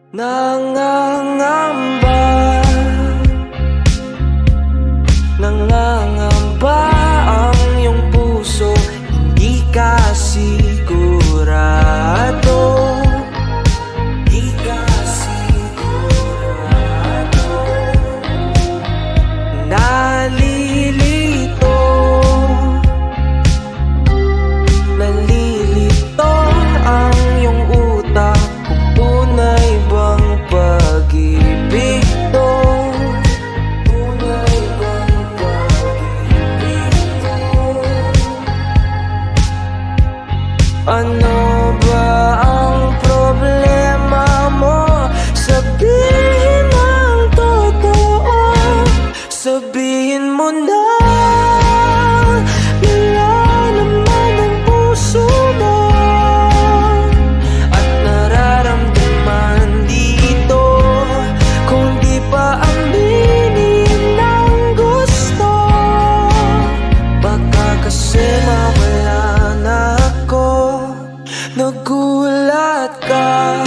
Nangangamba, nangangamba ang iyong puso. Hindi ka sigurado, hindi ka sigurado. Nalilito, nalilito ang iyong utak. Kung tunay bang pag-ibig to? Tunay bang pag-ibig to? Ano ba ang problema mo? Sabihin ang totoo, sabihin mo na. Nilalaman ang puso mo at nararamdaman dito. Kung di pa aminin ang gusto, baka kasi mawala na ako. Nagulat ka,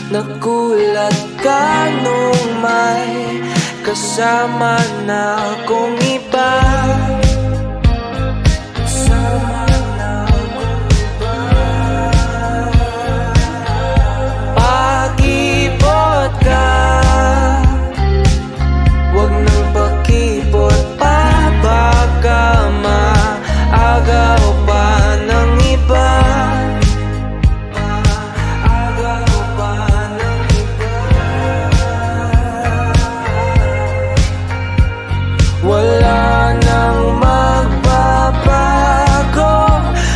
nagulat ka nung may kasama na akong iba. Kasama na akong iba. Pakipot ka, wag nang pakipot pa. Baka maagaw pa ng iba. Maagaw pa ng iba. Wala nang magbabago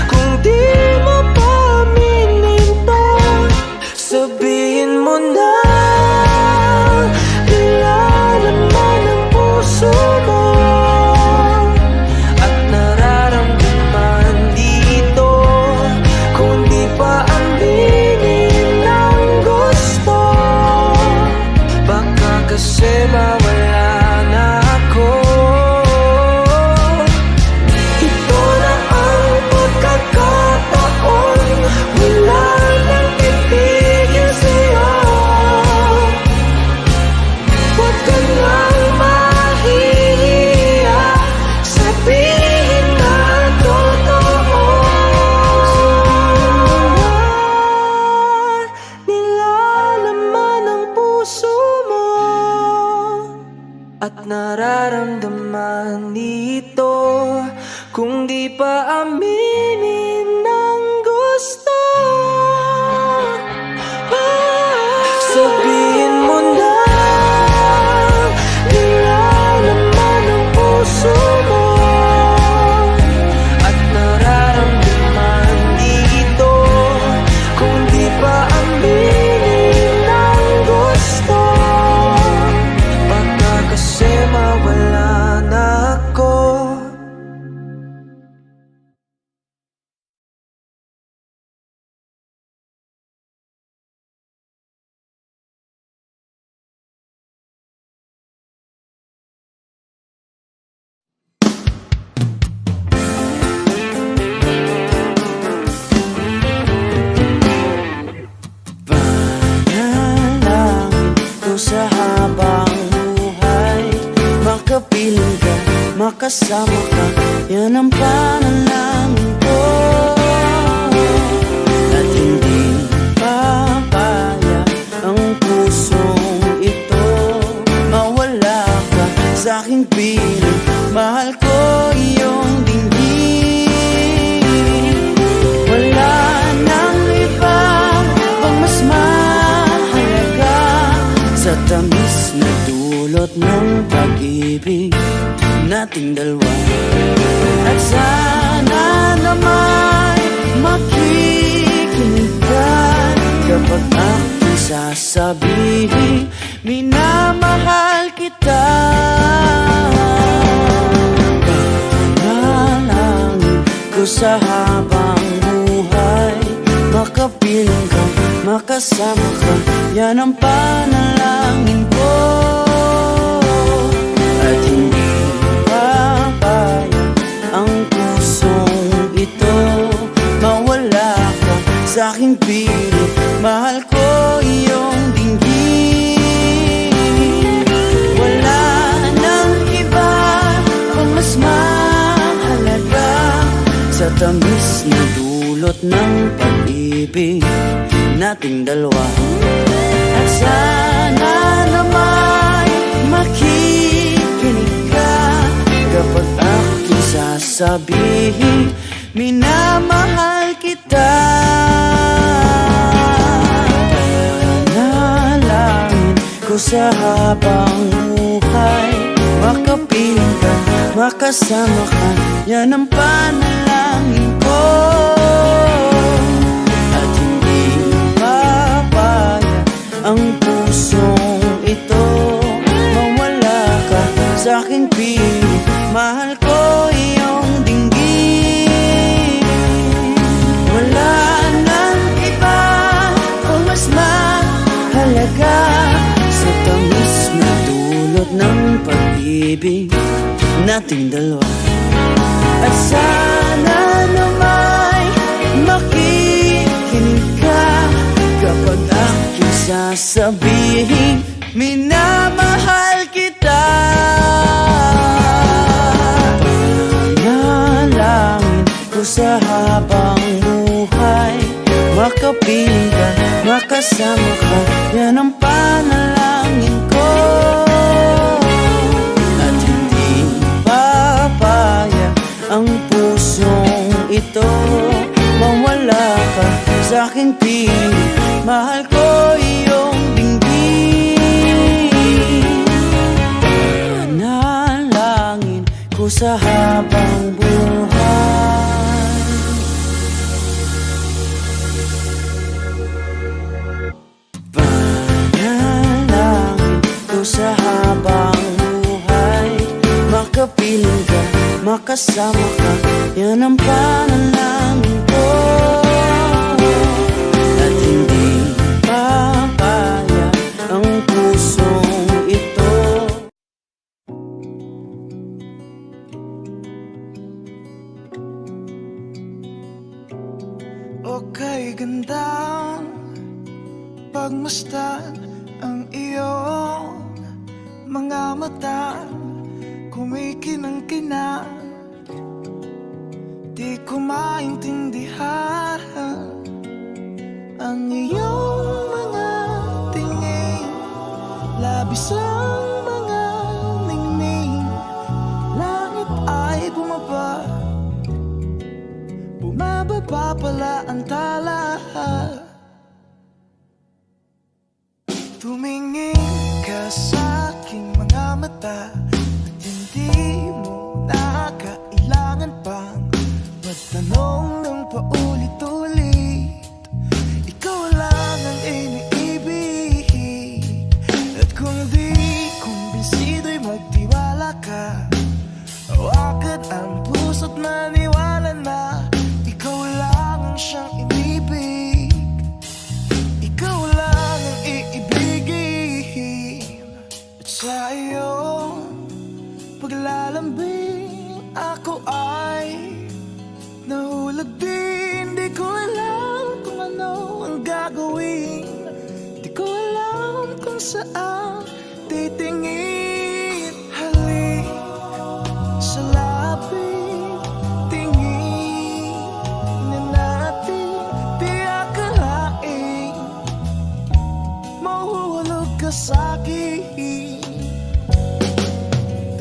kung di mo pa aminin to. Sabihin mo na. Nilalaman ang puso mo at nararamdaman dito. Kung di pa aminin ang gusto, baka kasi mawala na ako. Ito na ang pagkakataon, wala nang titigil sa'yo. Huwag ka nang mahihiya, sabihin na ang totoo. Nilalaman ang puso mo at nararamdaman dito. Kung di pa aminin ang gusto, sabihin mo na. Nilalaman ang puso mo at nararamdaman dito. Kung di pa aminin ang gusto, baka kasi mawala na ako. Panalangin ko sa habang buhay, makapiling ka, makasama ka, yan ang panalangin ko. At hindi papayag ang pusong ito, mawala ka sa aking piling. Mahal ko iyong dinggin. Wala nang iba pang mas mahalaga sa tamis na dulot ng pag-ibig nating dalawa. At sana naman makikinig ka kapag ako'y sasabihin minamahal kita. Panalangin ko sa habang buhay, makapiling ka, makasama ka, yan ang panalangin ko. At hindi papayag ang pusong ito, mawala ka sa aking piling. mahal ko iyong dinggin. Wala nang iba pang mas mahalaga sa tamis na dulot ng pag-ibig nating dalawa. At sana naman makikinig ka kapag ako'y sasabihin minamahal kita. Panalangin ko sa habang buhay, makapiling ka, makasama ka, yan ang panalangin ko. At hindi papaya ang pusong ito mawala ka sa aking piling. Mahal ko iyong dinggin. Wala nang iba kung mas mahalaga sa tamis na dulot ng pag-ibig nating dalawa. At sana naman makikinig ka kapag aking sasabihin minamahal kita. Panalangin ko sa habang buhay, makapiling ka, makasama ka, yan ang panalangin ko. At hindi papaya ang pusong ito mawala ka sa aking piling. Mahal ko iyong dinggin. Panalangin ko sa habang buhay. Panalangin ko sa habang buhay, makapiling ka, makasama ka, yan ang panalangin ko. At hindi papaya ang pusong ito. Okay, gandang pagmasdan ang iyong mga mata, kumikinang-kinang. Di ko maintindihan ang iyong mga tingin, labis ang mga ningning. Langit ay bumaba, bumababa pala ang tala. Tumingin ka sa aking mga mata, at hindi mo na kailangan pang magtanong ng paulit-ulit. Ikaw lang ang iniibig, at kung di kumbinsido'y magtiwala ka. Hawakan ang puso't maniwala na ikaw lang ang siyang inibig. Ikaw lang ang iibigin. At sa iyong paglalambing ako ay nahulog din. Di ko alam kung ano ang gagawin, di ko alam kung saan titingin. Halik sa lapit, tingin na natin, di akalain mahuhulog ka sa'kin.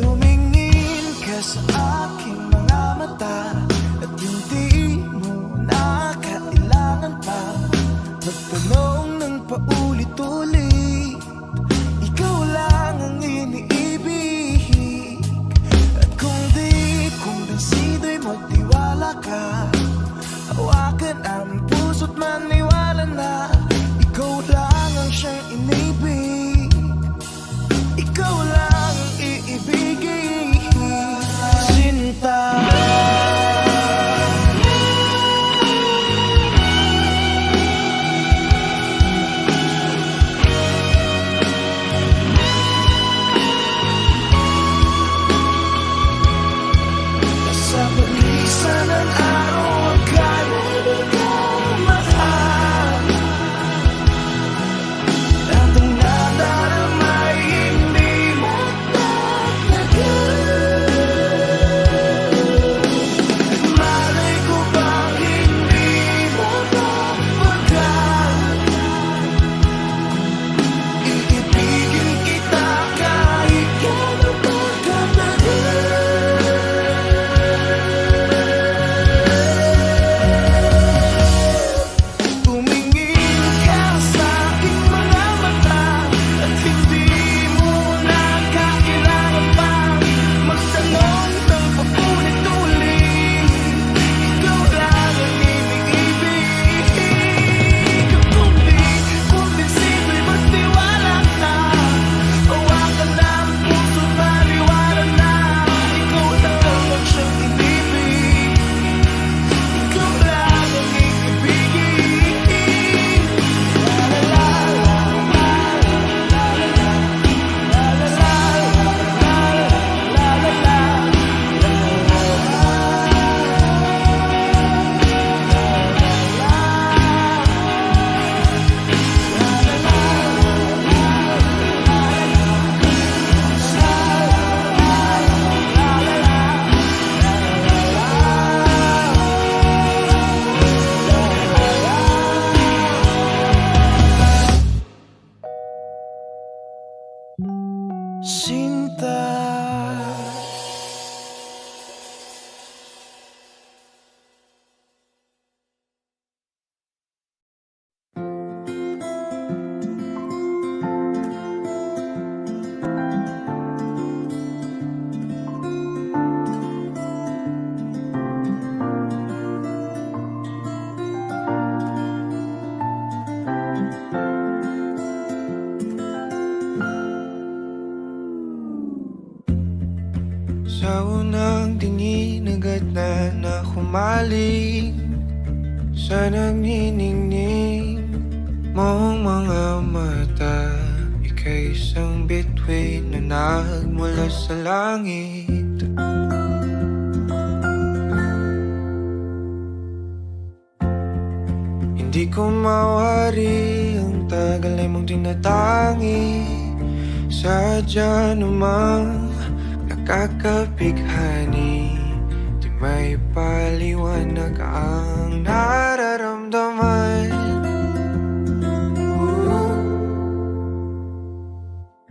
Tumingin ka sa aking mga mata, at hindi mo na kailangan pa magtanong ng paulit-ulit. Ikaw lang ang iniibig, at kung di kumbinsido'y magtiwala ka. Hawakan ang puso't maniwala na ikaw lang ang siyang inibig. Ikaw lang ang iibigin, sinta. Sa paglisan ng araw, akala di ko mahal. maling sa nagniningning mong mga mata. Ika'y isang bituin na nagmula sa langit. Hindi ko mawari ang tagal ay mong tinatangi. Sadya namang nakakapighani, di may paliwanag ang nararamdaman.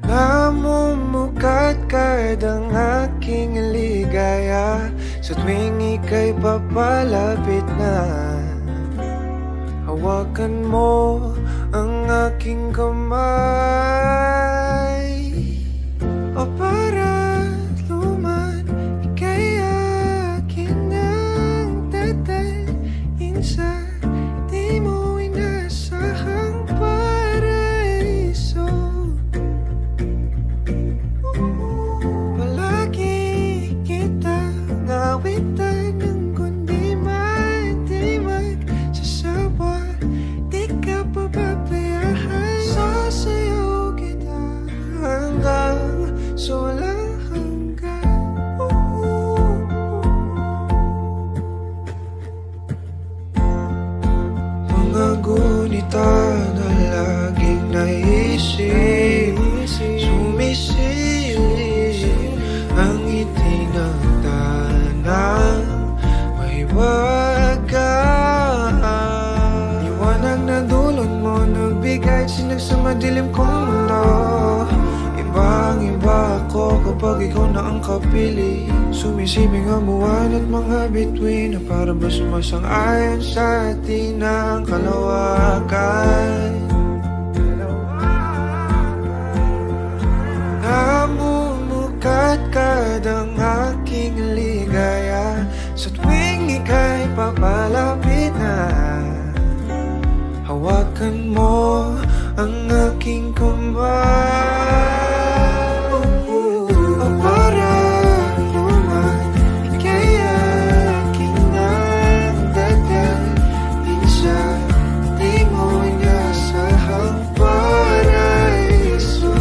Namumukat kadang aking ligaya sa tuwing ika'y papalapit na. Hawakan mo ang aking kamay, o para luman, ika'y akin ang tatalin sa di mo inasahang paraiso. Palagi kita nawitan ng kundi man di magsasawa. Di ka pababayaan, sasayaw kita hanggang sa walang hanggan. Mga gunita na laging naisip, sumisilip ang ngiti ng tanang may wagaan. Liwanag na dulot mo nagbigay sinag sa madilim kong mundo. Ibang-iba ako kapag ikaw na ang kapili. Sumisibing ang buwan at mga bituin na para ba sumasang-ayon sa atin ang kalawakan. Namumukat kadang aking ligaya sa tuwing ika'y papalapit na. Hawakan mo ang aking kamay, o para luman, ika'y aking nagdadalhin sa di mo inasahang paraiso.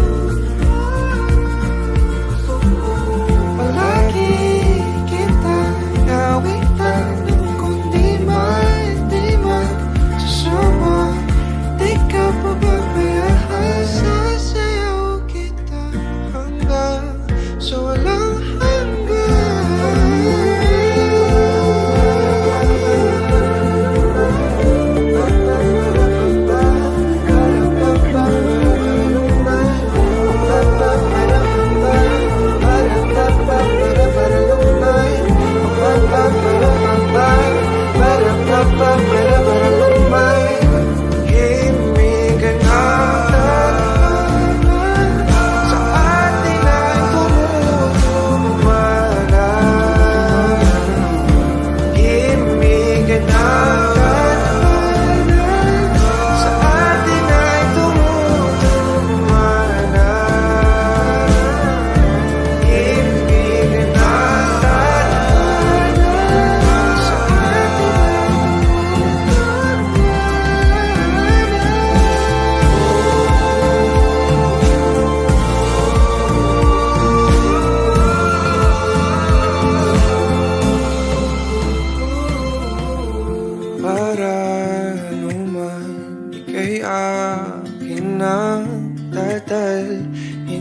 Palagi kita nawitan ng kundi man di magsasawa. Di ka pababayaan, sasayaw kita hanggang sa walang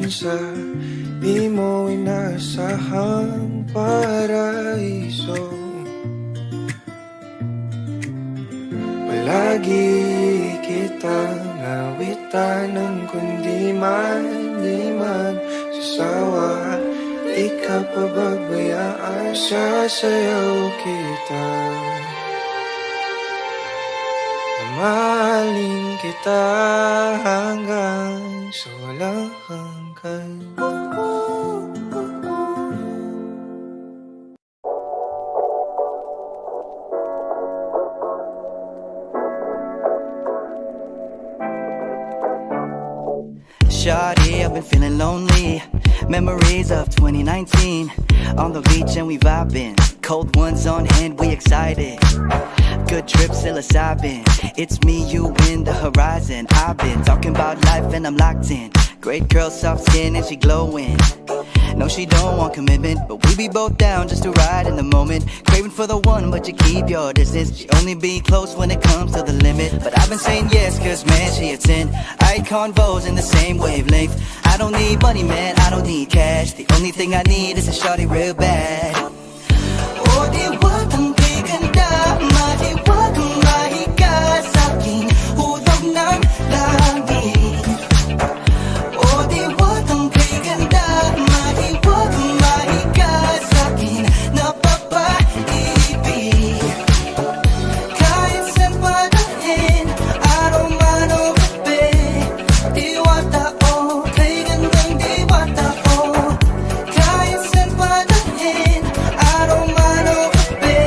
sa di mo inasahang paraiso. Palagi kitang nawitan ng kundi man di magsasawa. Di ka pababayaan, sasayaw kita. Mahalin kita hanggang sa walang hanggan. Shawty, I've been feeling lonely. Memories of 2019 on the beach and we vibing. Cold ones on hand, we excited. Good trip, psilocybin. It's me, you, in the horizon. I've been talking about life and I'm locked in. Great girl, soft skin and she glowing. No, she don't want commitment, but we be both down just to ride in the moment. Craving for the one, but you keep your distance. She only be close when it comes to the limit. But I've been saying yes, cause man, she a 10. I convos in the same wavelength. I don't need money, man, I don't need cash. The only thing I need is a shawty real bad. Oh, di wag kang giganda, maliwag kang mahiga sa'king hulog ng langit. Oh, di wag kang giganda, maliwag kang mahiga sa'kin napapaibig. Kahit saan padalhin, araw man o gabi, diwata o, kay gandang diwata o. Kahit saan padalhin, araw man o gabi,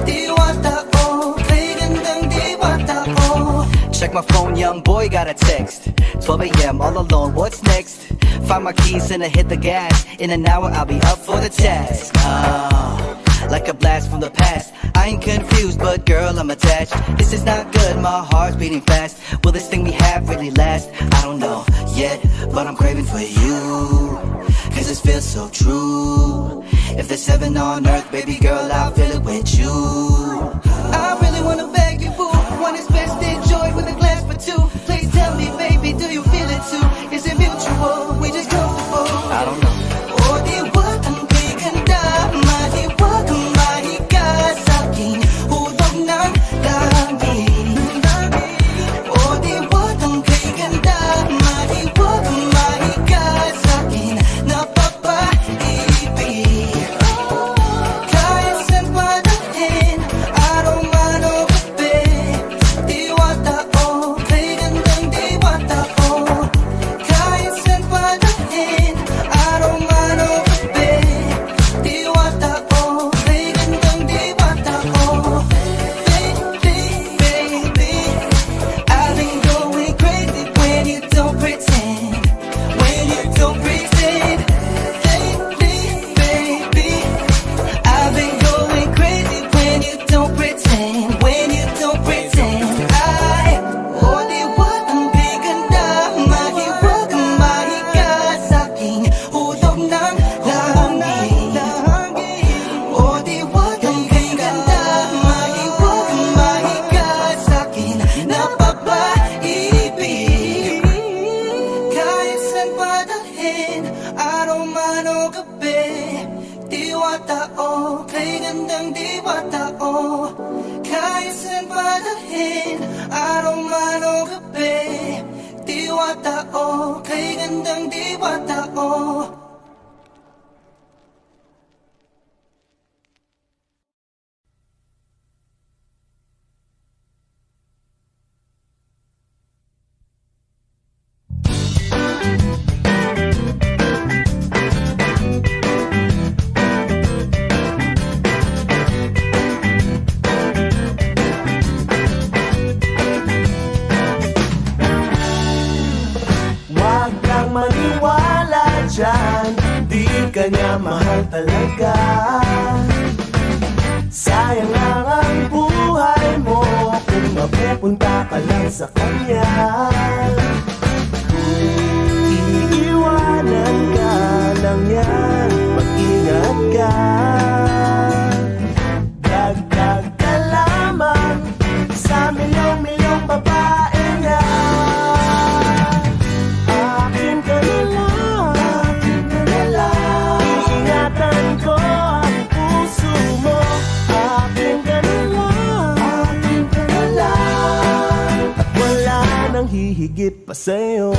diwata o, kay gandang diwata o. Check my phone, young boy got a text. 12 a.m. all alone, what's next? Find my keys and I hit the gas. In an hour I'll be up for the task. Like a blast from the past. I ain't confused, but girl, I'm attached. This is not good, my heart's beating fast. Will this thing we have really last? I don't know yet, but I'm craving for you, cause this feels so true. If there's heaven on earth, baby girl, I'll feel it with you. I really wanna beg you, boo. One is best enjoyed with a glass for two. Please tell me, baby, do you feel it too? Is it mutual? We just comfortable? I don't know. Oh, di wag kang giganda, maliwag kang mahiga sa'king hulog ng langit. Oh, di wag kang giganda, maliwag kang mahiga sa'kin napapaibig. Kahit saan padalhin, araw man o gabi, diwata o, kay gandang diwata o. Kahit saan padalhin, araw man o gabi, diwata o, kay gandang diwata o. Baby, baby, I've been going crazy when you don't pretend. When you don't pretend. Baby, baby, I've been going crazy when you don't pretend. When you don't pretend. Oh, di wag kang giganda, maliwag kang mahiga sa'king hulog ng langit. Oh, di wag kang giganda, maliwag kang mahiga sa'kin napapaibig. Kahit saan padalhin, araw man o gabi, diwata o, kay gandang diwata o. Kahit saan padalhin, araw man o gabi, diwata o, kay gandang diwata o. Huwag kang maniwala dyan, di ka niya mahal talaga. Sayang lang ang buhay mo kung mapupunta ka lang sa kanya. Iiwanan ka lang yan, mag-ingat ka. Dagdag ka lamang sa milyong-milyong babae niya. Akin ka na lang, iingatan ko ang puso mo. Akin ka na lang, at wala nang hihigit pa sa'yo.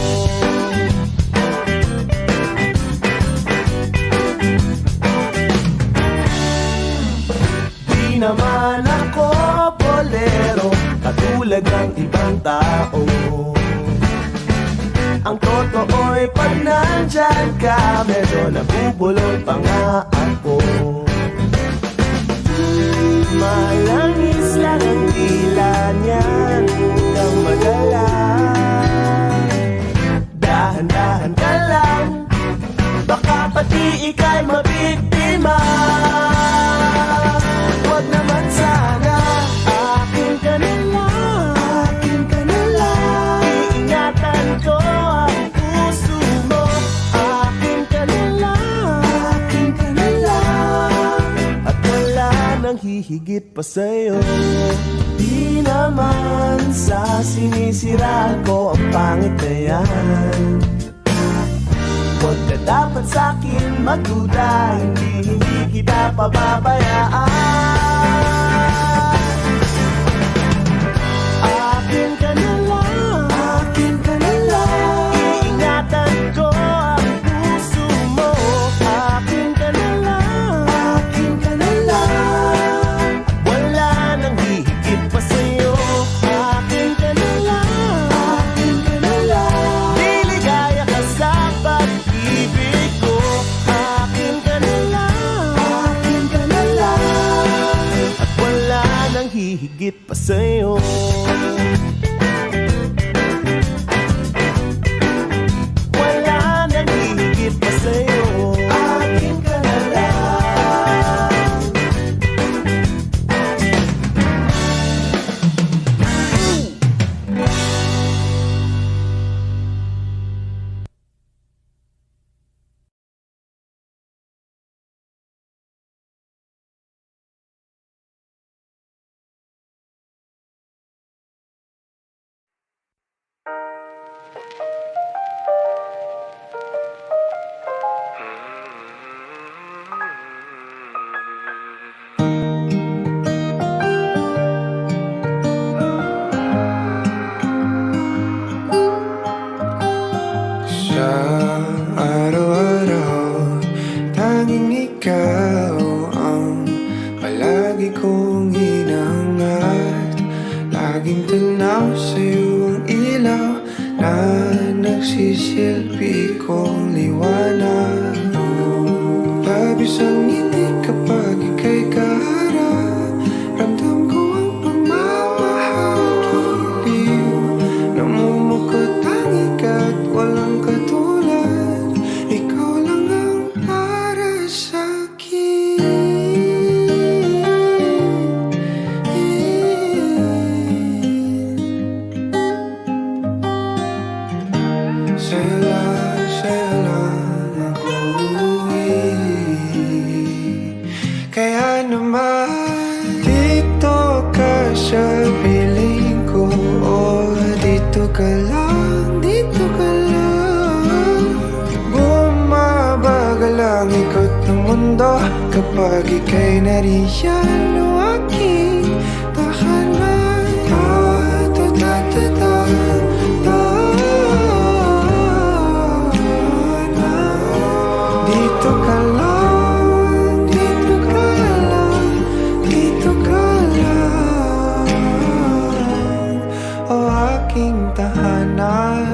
Di naman ako bolero, katulad ng ibang tao. Ang totoo'y pag nandyan ka, medyo nabubulol pa nga ako. Malangis lang ang dila niyan, huwag kang magala. Dahan-dahan ka lang, baka pati ika'y mabiktima. hihigit pa sa'yo. Di naman sa sinisira ko ang pangit na yan. Huwag ka dapat sa'kin magduda, hindi kita pababayaan. Akin ka na lang, akin ka na lang. Iingatan ko ang puso mo. Akin ka na lang, akin ka na lang. Wala nang hihigit pa sa'yo. Akin ka na lang, akin ka na lang. Liligaya ka sa pag-ibig ko. Akin ka na lang, akin ka na lang. At wala nang hihigit pa sa'yo. Wala nang hihigit pa sa'yo. Akin ka na lang. Sa araw-araw, tanging ikaw ang palagi kong hinahangat. Laging tanaw sa'yo ang ilaw na nagsisilbi kong liwanag. Labis ang ngiti kapag ika'y kaharap. Ramdam ko ang pagmamahal, giliw. Namumukot ang ikat, walang katulad. Ikaw lang ang para sa'kin. Sa'yo lang ako kaya naman dito ka sa piling ko. Oh, dito ka lang, dito ka lang. Bumabagal ang ikot ng mundo kapag ika'y nariyan. O aking tahanan. Dito ka lang, dito ka lang, dito ka lang. O aking tahanan.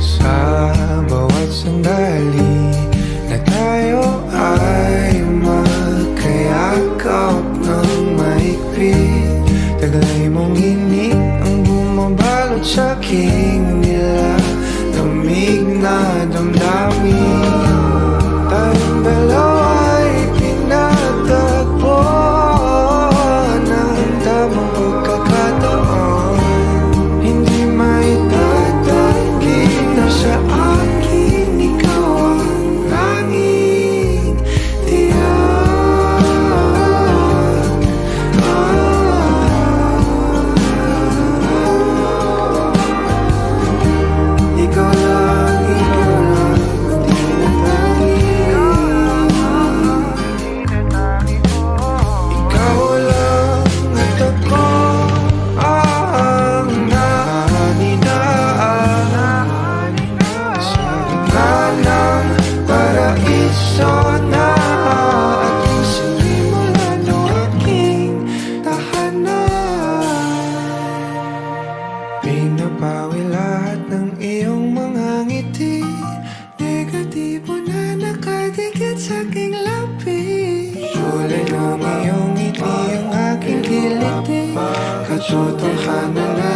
Sa bawat sandali na tayo ay magkayakap ng mahigpit, taglay mong hinig ang bumabalot sa aking nilalamig na damdamin. Tayong dalawa'y pinatagpo ng tamang pagkakataon. Hindi maitatanggi na sa akin ikaw ang tanging tiyak. Ikaw lang, di na tangi. Ikaw lang at ako ang naninaan sa gitna ng paraiso na aking sinimulan. O aking tahanan. Pinapawi lahat ng iyong mga ngiti, negatibo na nakadikit sa aking labi. Kulay ng iyong ngiti ang aking kiliti, katotohanan na